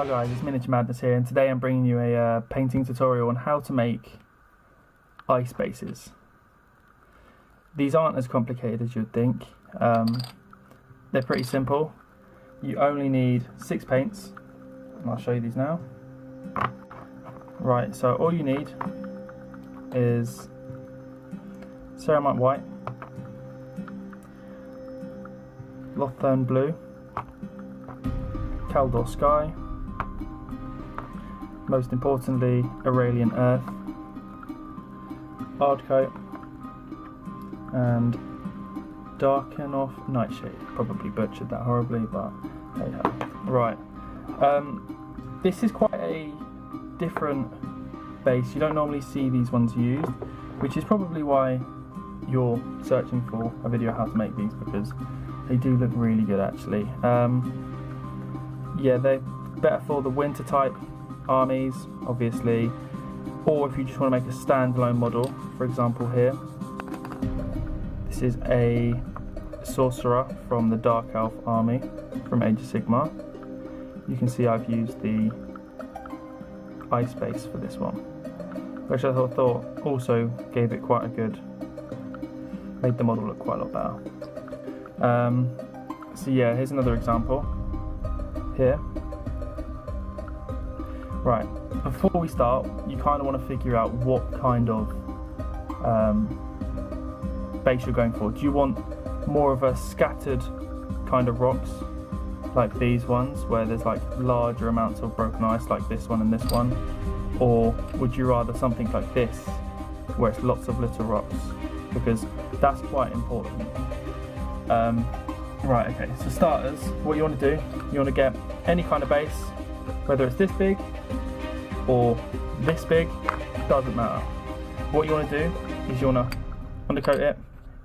Hi guys, it's Miniature Madness here, and today I'm bringing you a painting tutorial on how to make ice bases. These aren't as complicated as you'd think. They're pretty simple. You only need 6 paints, and I'll show you these now. Right, so all you need is Ceramite White, Lothern Blue, Kaldor Sky, most importantly Aurelian Earth, Ardcoat, and Darkenoff Nightshade. Probably butchered that horribly, but hey ho. Right, this is quite a different base. You don't normally see these ones used, which is probably why you're searching for a video how to make these, because they do look really good actually. Yeah, they're better for the winter type armies, obviously, or if you just want to make a standalone model. For example, here, this is a sorcerer from the Dark Elf army from Age of Sigmar. You can see I've used the ice base for this one, which I thought also gave it quite a good, made the model look quite a lot better. So yeah, here's another example here. Right, before we start, you kind of want to figure out what kind of base you're going for. Do you want more of a scattered kind of rocks, like these ones, where there's like larger amounts of broken ice, like this one and this one? Or would you rather something like this, where it's lots of little rocks? Because that's quite important. Right, okay, so starters, what you want to do, you want to get any kind of base, whether it's this big or this big, doesn't matter. What you want to do is you want to undercoat it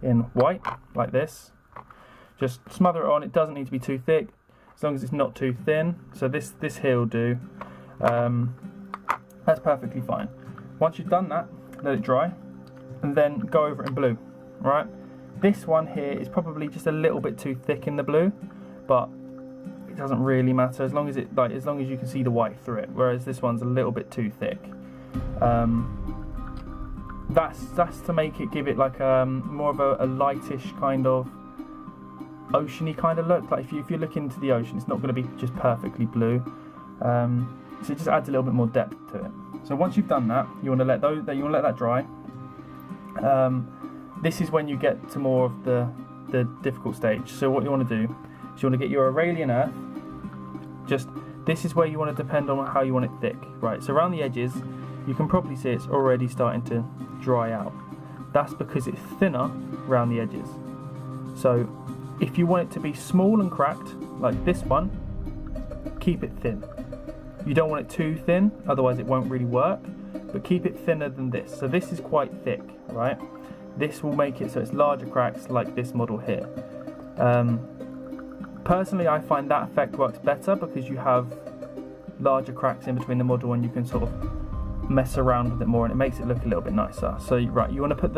in white, like this. Just smother it on. It doesn't need to be too thick, as long as it's not too thin. So this here will do. That's perfectly fine. Once you've done that, let it dry, and then go over it in blue. Right? This one here is probably just a little bit too thick in the blue, but it doesn't really matter as long as as long as you can see the white through it. Whereas this one's a little bit too thick. That's to make it, give it like more of a lightish kind of oceany kind of look. Like if you look into the ocean, it's not going to be just perfectly blue. So it just adds a little bit more depth to it. So once you've done that, you want to let that dry. This is when you get to more of the difficult stage. So what you want to do is you want to get your Aurelian Earth. This is where you want to depend on how you want it thick. Right, so around the edges, you can probably see it's already starting to dry out. That's because it's thinner around the edges. So if you want it to be small and cracked, like this one, keep it thin. You don't want it too thin, otherwise it won't really work, but keep it thinner than this. So this is quite thick, right? This will make it so it's larger cracks like this model here. Personally, I find that effect works better because you have larger cracks in between the model and you can sort of mess around with it more, and it makes it look a little bit nicer. So right, you want to put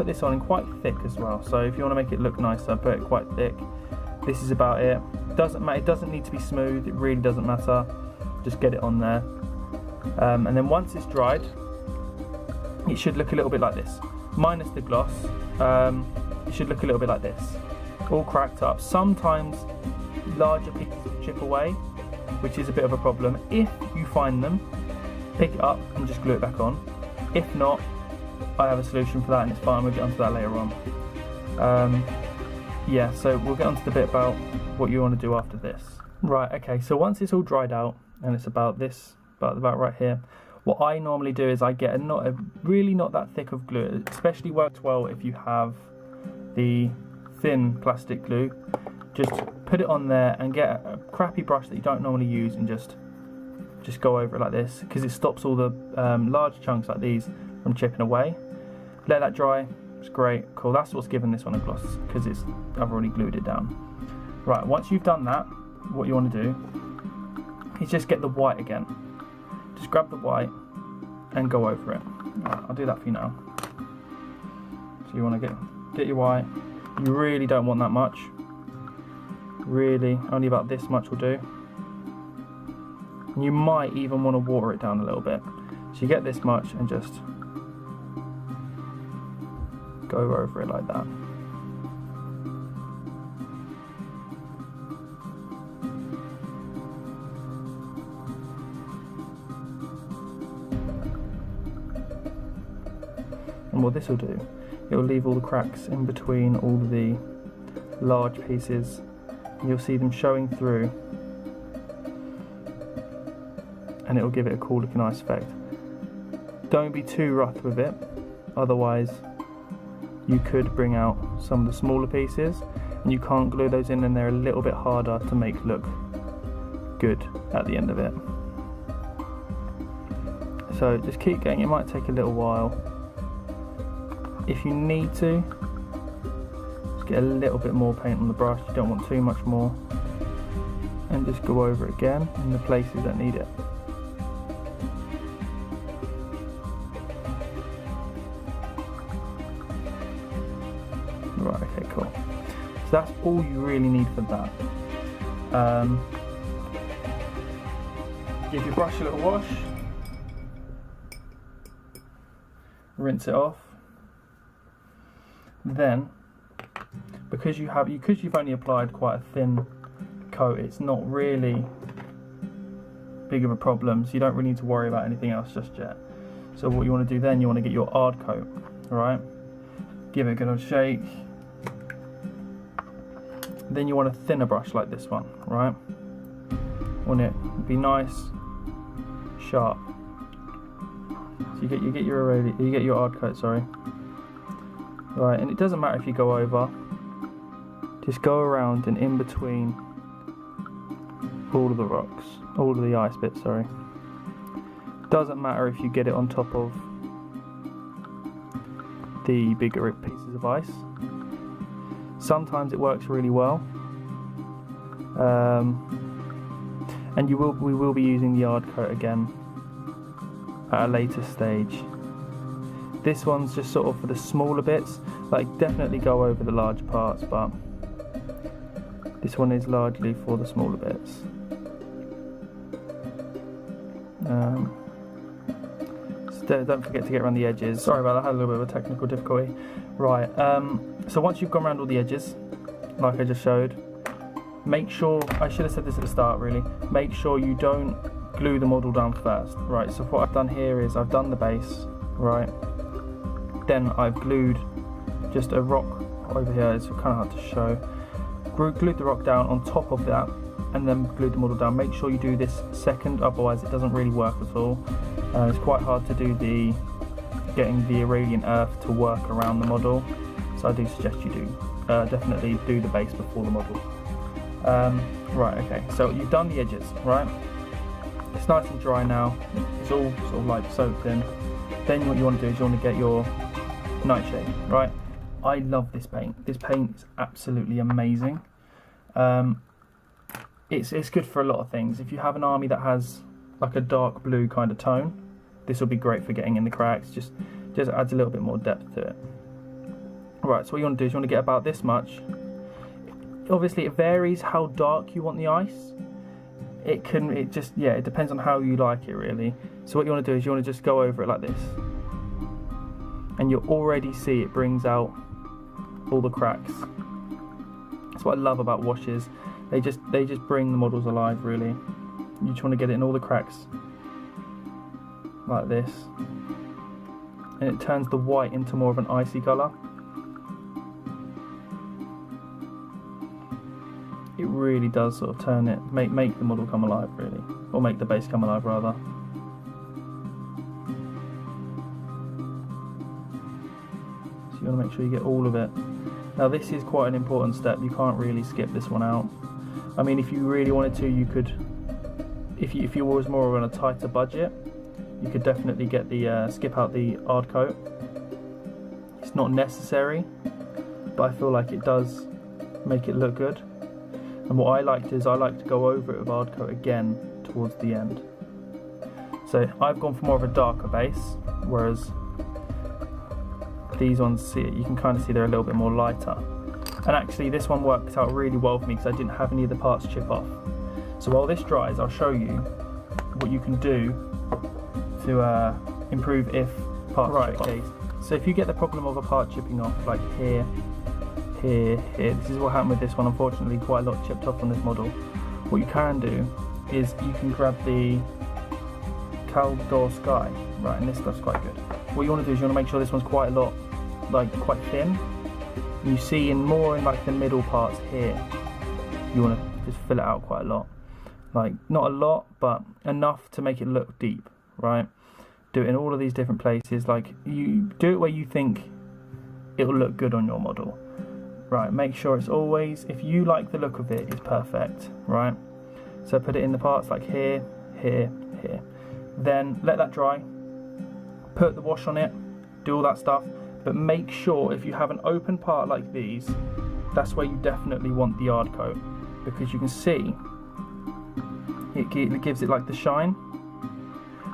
this on in quite thick as well. So if you want to make it look nicer, put it quite thick. This is about it. Doesn't matter. It doesn't need to be smooth. It really doesn't matter. Just get it on there, and then once it's dried, it should look a little bit like this, minus the gloss. It should look a little bit like this, all cracked up. Sometimes larger pieces chip away, which is a bit of a problem. If you find them, pick it up and just glue it back on. If not, I have a solution for that, and it's fine. We'll get onto that later on. Yeah, so we'll get onto the bit about what you want to do after this. Right, okay, so once it's all dried out, and it's about right here, what I normally do is I get really not that thick of glue. It especially works well if you have the thin plastic glue. Just put it on there and get a crappy brush that you don't normally use, and just go over it like this, because it stops all the large chunks like these from chipping away. Let that dry. It's great, cool. That's what's given this one a gloss, because I've already glued it down. Right, once you've done that, what you want to do is just get the white again. Just grab the white and go over it. Right, I'll do that for you now. So you want to get your white. You really don't want that much. Really, only about this much will do. And you might even want to water it down a little bit. So you get this much and just go over it like that. And what this will do, it will leave all the cracks in between all of the large pieces. And you'll see them showing through, and it will give it a cool looking ice effect. Don't be too rough with it, otherwise you could bring out some of the smaller pieces, and you can't glue those in, and they're a little bit harder to make look good at the end of it. So just keep going, it might take a little while. If you need to, just get a little bit more paint on the brush, you don't want too much more, and just go over it again in the places that need it. Right, okay, cool. So that's all you really need for that. Give your brush a little wash, rinse it off. Then, because you've only applied quite a thin coat, it's not really big of a problem, so you don't really need to worry about anything else just yet. So what you want to do then, you want to get your hard coat, alright? Give it a good old shake. Then you want a thinner brush like this one, right? Want it to be nice, sharp. So you get your hard coat, sorry. Right, and it doesn't matter if you go over. Just go around and in between all of the rocks, all of the ice bits, sorry. Doesn't matter if you get it on top of the bigger pieces of ice. Sometimes it works really well, and we will be using the hard coat again at a later stage. This one's just sort of for the smaller bits, like definitely go over the large parts, but this one is largely for the smaller bits. So don't forget to get around the edges. Sorry about that, I had a little bit of a technical difficulty. Right, so once you've gone around all the edges, like I just showed, make sure, I should have said this at the start really, make sure you don't glue the model down first. Right, so what I've done here is I've done the base, right, then I've glued just a rock over here, it's kind of hard to show, glued the rock down on top of that, and then glued the model down. Make sure you do this second, otherwise it doesn't really work at all. It's quite hard to do getting the Aurelian Earth to work around the model, so I do suggest you do definitely do the base before the model. Right, okay, so you've done the edges, right? It's nice and dry now, it's all sort of like soaked in. Then what you want to do is you want to get your nightshade, right? I love this paint. This paint is absolutely amazing. It's good for a lot of things. If you have an army that has like a dark blue kind of tone, this will be great for getting in the cracks. Just adds a little bit more depth to it. Right, so what you want to do is you want to get about this much. Obviously it varies how dark you want the ice. It depends on how you like it really. So what you want to do is you want to just go over it like this, and you'll already see it brings out all the cracks. That's what I love about washes. They just bring the models alive really. You just want to get it in all the cracks like this, and it turns the white into more of an icy colour. It really does sort of turn it, make the model come alive really, or make the base come alive rather. So you want to make sure you get all of it. Now this is quite an important step, you can't really skip this one out. I mean, if you really wanted to, you could, if you was more on a tighter budget, you could definitely get the skip out the hard coat. It's not necessary, but I feel like it does make it look good. And what I like to go over it with hard coat again towards the end. So I've gone for more of a darker base, whereas these ones, you can kind of see they're a little bit more lighter. And actually this one worked out really well for me because I didn't have any of the parts chip off. So while this dries, I'll show you what you can do to improve if parts chip off. So if you get the problem of a part chipping off, like here, this is what happened with this one. Unfortunately, quite a lot chipped off on this model. What you can do is you can grab the Caldor Sky, right, and this stuff's quite good. What you want to do is you want to make sure this one's quite a lot, like quite thin. You see in like the middle parts here, you want to just fill it out quite a lot. Like not a lot, but enough to make it look deep, right? Do it in all of these different places. Like you do it where you think it'll look good on your model. Right, make sure it's always, if you like the look of it, it's perfect, right? So put it in the parts like here, here, here. Then let that dry, put the wash on it, do all that stuff, but make sure if you have an open part like these, that's where you definitely want the hard coat, because you can see it gives it like the shine.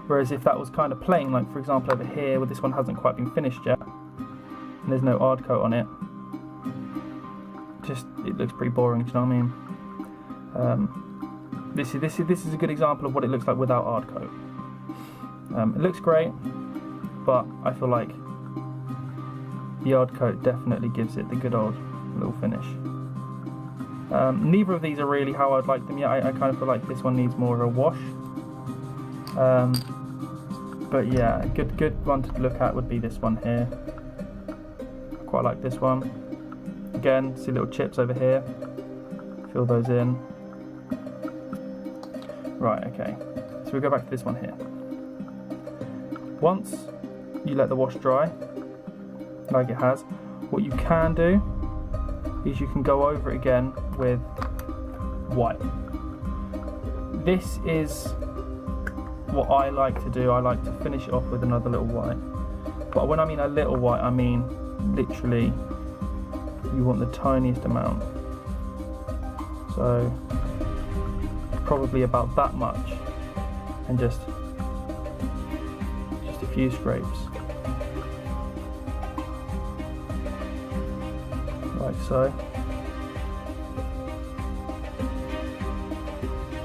Whereas if that was kind of plain, like for example over here, where this one hasn't quite been finished yet, and there's no hard coat on it, it looks pretty boring. Do you know what I mean? This is a good example of what it looks like without hard coat. It looks great, but I feel like the hard coat definitely gives it the good old little finish. Neither of these are really how I'd like them yet. I kind of feel like this one needs more of a wash. But yeah, a good one to look at would be this one here. I quite like this one. Again, see little chips over here. Fill those in. Right, okay. So we go back to this one here. Once you let the wash dry, like it has, what you can do is you can go over it again with white. This is what I like to do. I like to finish it off with another little white. But when I mean a little white, I mean literally you want the tiniest amount. So probably about that much, and just a few scrapes. Like so.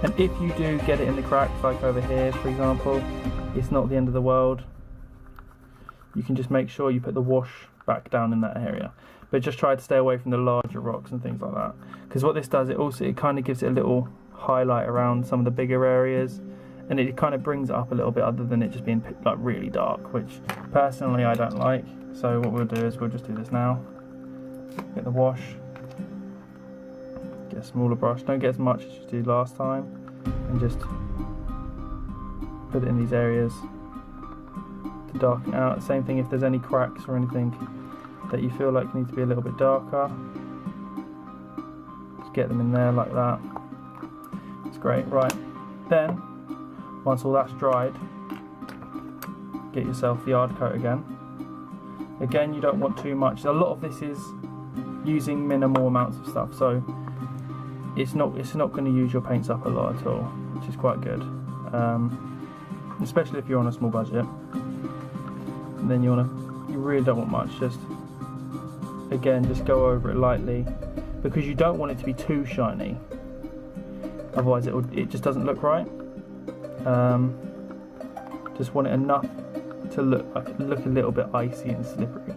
And if you do get it in the cracks, like over here for example, it's not the end of the world. You can just make sure you put the wash back down in that area, but just try to stay away from the larger rocks and things like that, because what this does, it kind of gives it a little highlight around some of the bigger areas, and it kind of brings it up a little bit, other than it just being like really dark, which personally I don't like. So what we'll do is we'll just do this now. Get the wash, get a smaller brush, don't get as much as you did last time, and just put it in these areas to darken out. Same thing if there's any cracks or anything that you feel like need to be a little bit darker, just get them in there like that. It's great. Right, then once all that's dried, get yourself the hard coat again. Again, you don't want too much. A lot of this is using minimal amounts of stuff, so it's not going to use your paints up a lot at all, which is quite good, especially if you're on a small budget. And then you really don't want much. Just again, just go over it lightly, because you don't want it to be too shiny, otherwise it just doesn't look right. Just want it enough to look a little bit icy and slippery,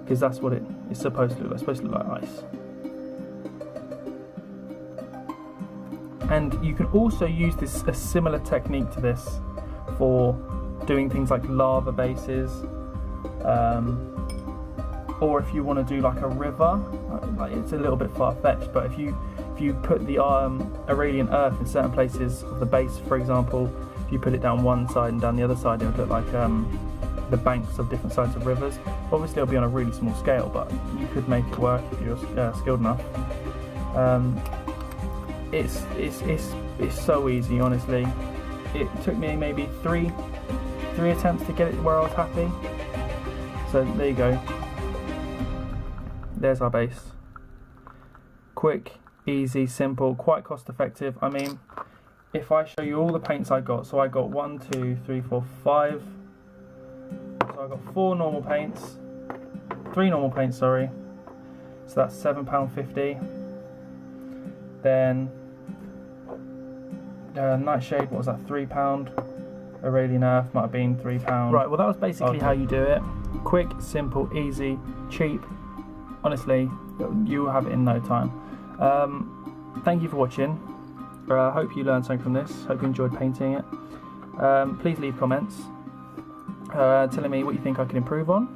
because that's what it's supposed to look like. It's supposed to look like ice. And you can also use a similar technique to this for doing things like lava bases, or if you want to do like a river. Like, it's a little bit far-fetched, but if you put the Aurelian earth in certain places of the base, for example, if you put it down one side and down the other side, it would look like the banks of different sides of rivers. Obviously it'll be on a really small scale, but you could make it work if you're skilled enough. It's so easy, honestly. It took me maybe three attempts to get it where I was happy. So there you go. There's our base. Quick, easy, simple, quite cost effective. I mean, if I show you all the paints I got, so I got 1, 2, 3, 4, 5. So I got 4 normal paints, 3 normal paints, sorry. So that's £7.50. Then Nightshade, what was that, £3? Aurelian Earth might have been £3. Right, well that was basically how you do it. Quick, simple, easy, cheap. Honestly, you will have it in no time. Thank you for watching. I hope you learned something from this. Hope you enjoyed painting it. Please leave comments telling me what you think I can improve on.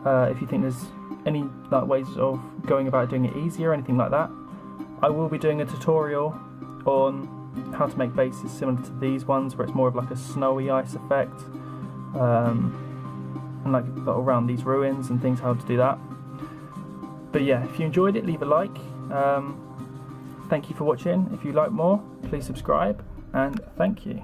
If you think there's any ways of going about doing it easier or anything like that. I will be doing a tutorial on how to make bases similar to these ones, where it's more of like a snowy ice effect, and like around these ruins and things, how to do that. But yeah, if you enjoyed it, leave a like. Thank you for watching. If you like more, please subscribe, and thank you.